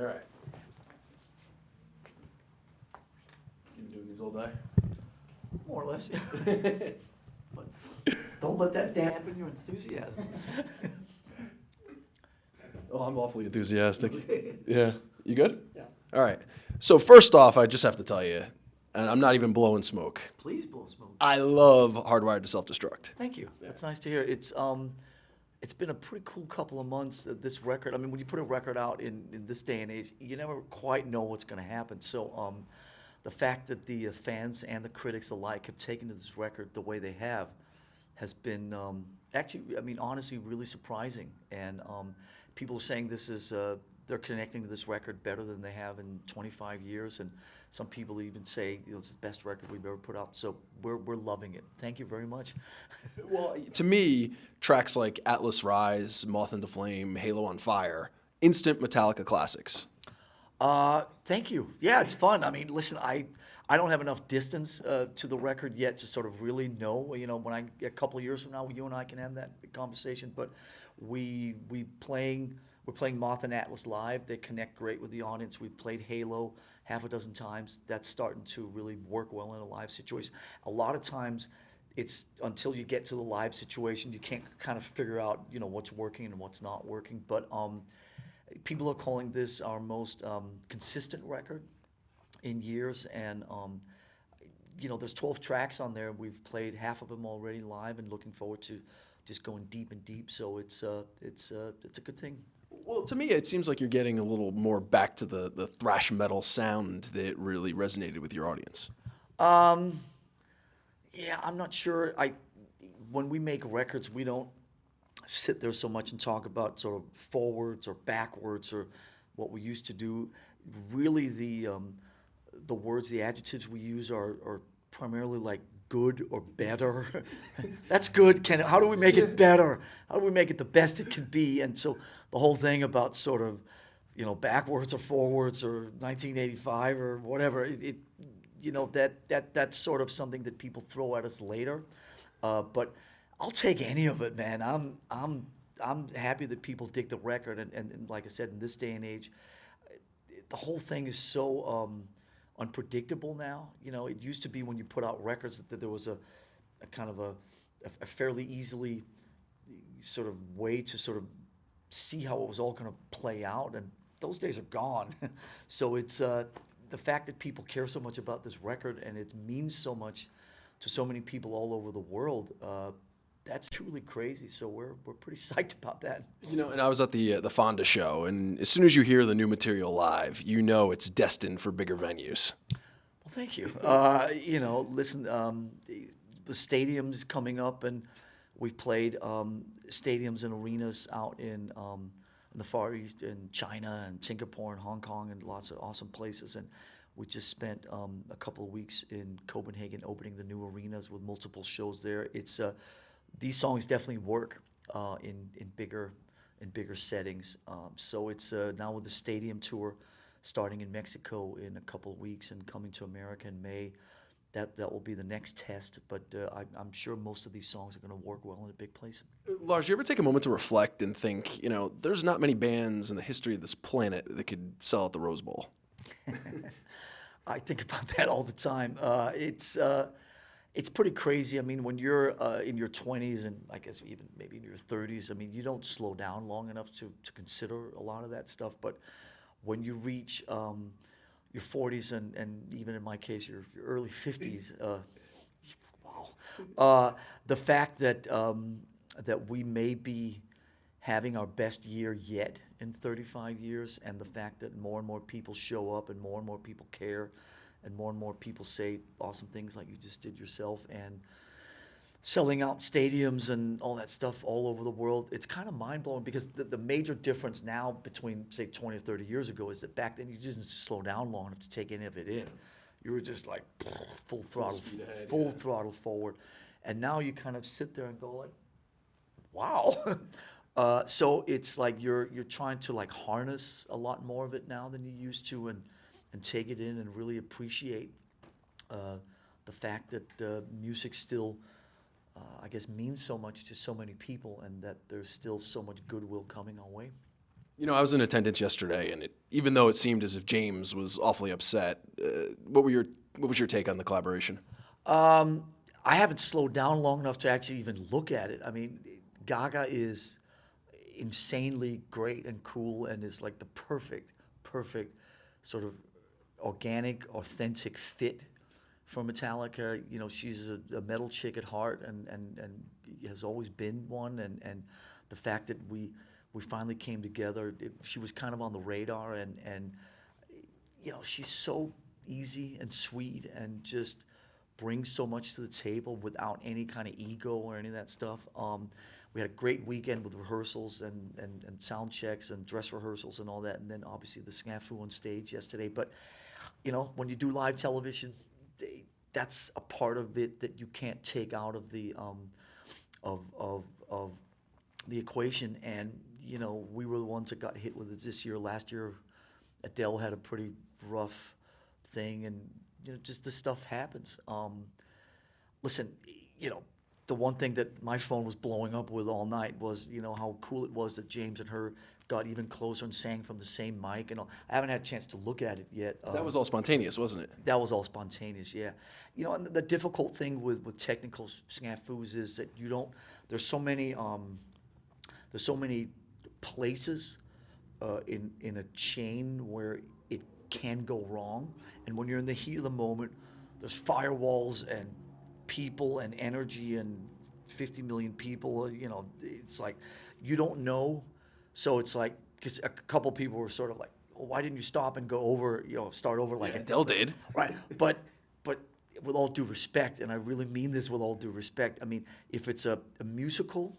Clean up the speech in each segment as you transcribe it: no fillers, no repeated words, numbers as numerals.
All right. You been doing these all day? More or less, yeah. But don't let that dampen your enthusiasm. Oh, I'm awfully enthusiastic. Yeah. You good? Yeah. All right. So first off, I just have to tell you, and I'm not even blowing smoke. Please blow smoke. I love Hardwired to Self-Destruct. Thank you. That's nice to hear. It's been a pretty cool couple of months. This record. I mean, when you put a record out in this day and age, you never quite know what's going to happen. So, the fact that the fans and the critics alike have taken to this record the way they have has been actually, I mean, honestly, really surprising. And people are saying this is they're connecting to this record better than they have in 25 years, and some people even say it's the best record we've ever put out. So we're loving it. Thank you very much. Well, to me, tracks like Atlas Rise, Moth into Flame, Halo on Fire, instant Metallica classics. Thank you. Yeah, it's fun. I mean, listen, I don't have enough distance to the record yet to sort of really know. You know, when a couple of years from now, you and I can have that conversation. But we're playing Moth and Atlas live. They connect great with the audience. We've played Halo half a dozen times. That's starting to really work well in a live situation. A lot of times, it's until you get to the live situation, you can't kind of figure out what's working and what's not working. But people are calling this our most consistent record in years, and there's 12 tracks on there. We've played half of them already live, and looking forward to just going deep and deep. So it's a good thing. Well, to me, it seems like you're getting a little more back to the thrash metal sound that really resonated with your audience. Yeah, I'm not sure. When we make records, we don't sit there so much and talk about sort of forwards or backwards or what we used to do. Really, the words, the adjectives we use are primarily like good or better. That's good. How do we make it better? How do we make it the best it can be? And so the whole thing about sort of, backwards or forwards or 1985 or whatever, that's sort of something that people throw at us later. But I'll take any of it, man. I'm happy that people dig the record, and like I said, in this day and age, the whole thing is so unpredictable now. It used to be when you put out records that there was a kind of a fairly easily sort of way to sort of see how it was all going to play out, and those days are gone. So it's the fact that people care so much about this record and it means so much to so many people all over the world. That's truly crazy. So we're pretty psyched about that. And I was at the Fonda show, and as soon as you hear the new material live, it's destined for bigger venues. Well, thank you. Listen, the stadium's coming up, and we've played stadiums and arenas out in the Far East, in China and Singapore and Hong Kong, and lots of awesome places. And we just spent a couple of weeks in Copenhagen opening the new arenas with multiple shows there. It's these songs definitely work in bigger settings. So it's now with the stadium tour starting in Mexico in a couple of weeks and coming to America in May. That will be the next test, but I'm sure most of these songs are going to work well in a big place. Lars, you ever take a moment to reflect and think, there's not many bands in the history of this planet that could sell at the Rose Bowl? I think about that all the time. It's pretty crazy. I mean, when you're in your 20s and I guess even maybe in your 30s, I mean, you don't slow down long enough to consider a lot of that stuff. But when you reach your 40s and even in my case, your early 50s, wow. The fact that we may be having our best year yet in 35 years, and the fact that more and more people show up and more people care, and more people say awesome things like you just did yourself, and selling out stadiums and all that stuff all over the world. It's kind of mind-blowing because the major difference now between, say, 20 or 30 years ago is that back then you didn't slow down long enough to take any of it in. You were just like full throttle forward. And now you kind of sit there and go like, wow. So it's like you're trying to like harness a lot more of it now than you used to, and take it in and really appreciate the fact that music still, I guess, means so much to so many people, and that there's still so much goodwill coming our way. You know, I was in attendance yesterday, and even though it seemed as if James was awfully upset, what was your take on the collaboration? I haven't slowed down long enough to actually even look at it. I mean, Gaga is insanely great and cool and is like the perfect sort of organic, authentic fit for Metallica. You know, she's a metal chick at heart and has always been one. And the fact that we finally came together, she was kind of on the radar and you know, she's so easy and sweet and just brings so much to the table without any kind of ego or any of that stuff. We had a great weekend with rehearsals and sound checks and dress rehearsals and all that, and then obviously the snafu on stage yesterday. But, you know, when you do live television, that's a part of it that you can't take out of the of the equation. And, you know, we were the ones that got hit with it this year. Last year, Adele had a pretty rough thing, and you know, just this stuff happens. Listen, you know, the one thing that my phone was blowing up with all night was, you know, how cool it was that James and her got even closer and sang from the same mic. And all. I haven't had a chance to look at it yet. That was all spontaneous, wasn't it? That was all spontaneous, yeah. You know, and the difficult thing with technical snafus is that you don't. There's so many places in a chain where it can go wrong, and when you're in the heat of the moment, there's firewalls and people and energy and 50 million people. You know, it's like you don't know, so it's like because a couple people were sort of like, well, why didn't you stop and go over? You know, start over like Adele did. right? But with all due respect, and I really mean this with all due respect, I mean if it's a musical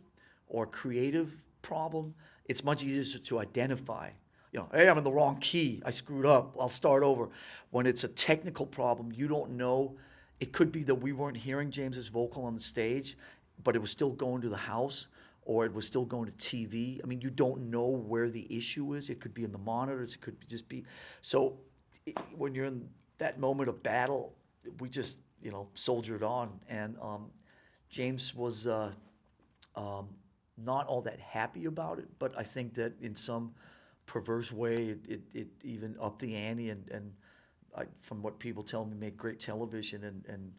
or creative problem, it's much easier to identify. You know, hey, I'm in the wrong key. I screwed up. I'll start over. When it's a technical problem, you don't know. It could be that we weren't hearing James's vocal on the stage, but it was still going to the house, or it was still going to TV. I mean, you don't know where the issue is. It could be in the monitors. It could just be. So when you're in that moment of battle, we just, you know, soldiered on. And James was not all that happy about it, but I think that in some perverse way, it even upped the ante, and from what people tell me, made great television and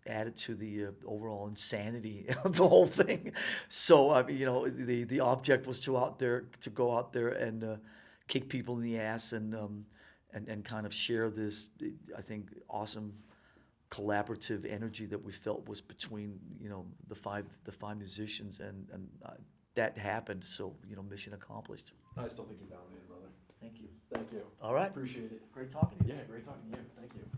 added to the overall insanity of the whole thing. So I mean, you know, the object was to go out there and kick people in the ass and kind of share this, I think, awesome collaborative energy that we felt was between, you know, the five musicians, and that happened. So, you know, mission accomplished. I still think you dominated, brother. Thank you. Thank you. All right. Appreciate it. Great talking to you. Yeah, great talking to you. Thank you.